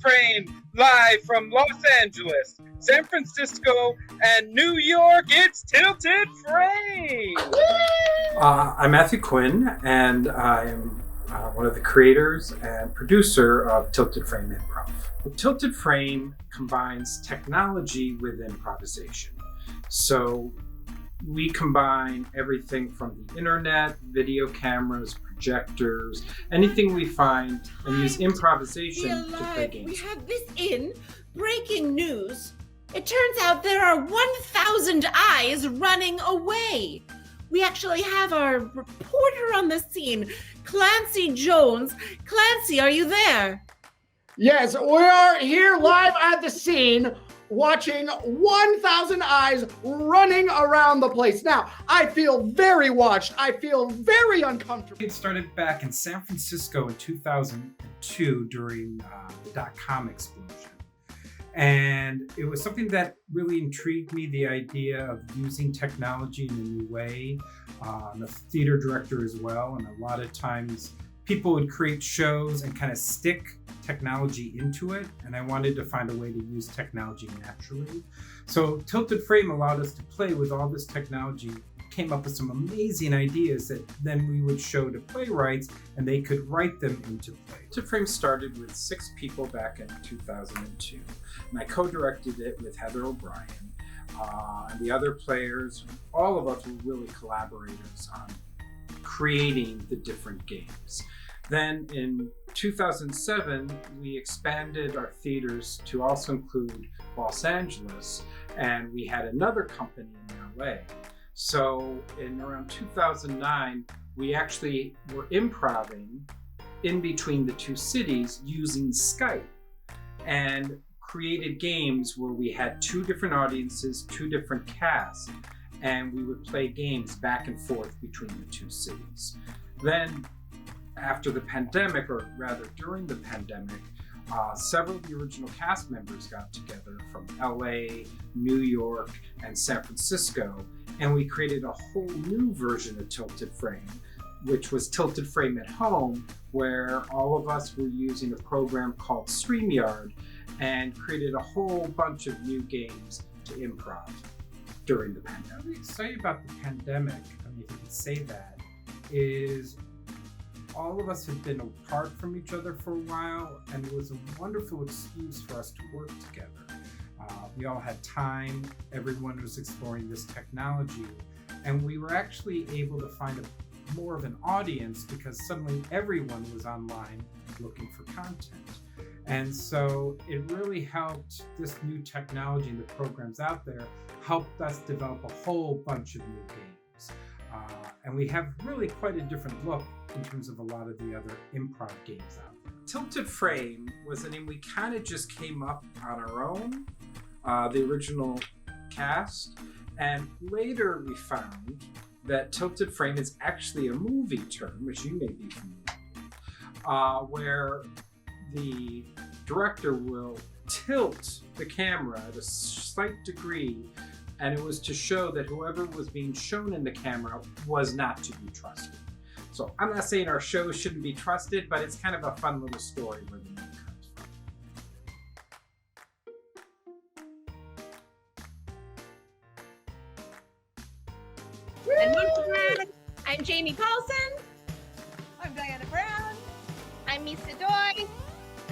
Frame, live from Los Angeles, San Francisco, and New York. It's Tilted Frame. I'm Matthew Quinn, and I am one of the creators and producer of Tilted Frame Improv. Tilted Frame combines technology with improvisation. So we combine everything from the internet, video cameras, projectors, anything we find, and use improvisation to play games. We have this in breaking news. It turns out there are 1,000 eyes running away. We actually have our reporter on the scene, Clancy Jones. Clancy, are you there? Yes, we are here live at the scene, watching 1,000 eyes running around the place. Now, I feel very watched. I feel very uncomfortable. It started back in San Francisco in 2002 during the .com explosion. And it was something that really intrigued me, the idea of using technology in a new way. I'm a theater director as well, and a lot of times people would create shows and kind of stick technology into it, and I wanted to find a way to use technology naturally. So Tilted Frame allowed us to play with all this technology, came up with some amazing ideas that then we would show to playwrights and they could write them into play. Tilted Frame started with 6 people back in 2002, and I co-directed it with Heather O'Brien, and the other players. All of us were really collaborators on creating the different games. Then in 2007, we expanded our theaters to also include Los Angeles, and we had another company in LA. So in around 2009, we actually were improving in between the two cities using Skype, and created games where we had 2 different audiences, 2 different casts, and we would play games back and forth between the 2 cities. Then after the pandemic, or rather during the pandemic, several of the original cast members got together from LA, New York, and San Francisco, and we created a whole new version of Tilted Frame, which was Tilted Frame at Home, where all of us were using a program called StreamYard and created a whole bunch of new games to improv during the pandemic. What I say about the pandemic, I mean, if you can say that, is all of us had been apart from each other for a while, and it was a wonderful excuse for us to work together. We all had time, everyone was exploring this technology, and we were actually able to find more of an audience because suddenly everyone was online looking for content. And so it really helped, this new technology and the programs out there helped us develop a whole bunch of new games. And we have really quite a different look in terms of a lot of the other improv games out there. Tilted Frame was a name we kind of just came up on our own, the original cast, and later we found that Tilted Frame is actually a movie term, which you may be familiar with, where the director will tilt the camera at a slight degree, and it was to show that whoever was being shown in the camera was not to be trusted. So I'm not saying our shows shouldn't be trusted, but it's kind of a fun little story where the name comes from. And once again, I'm Jamie Paulson. I'm Diana Brown. I'm Misa Doi.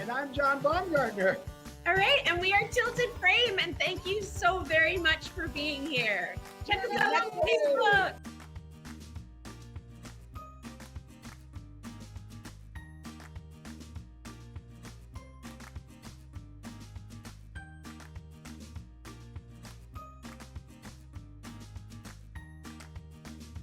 And I'm John Baumgaertner. All right, and we are Tilted Frame, and thank you so very much for being here. Check us out on Facebook.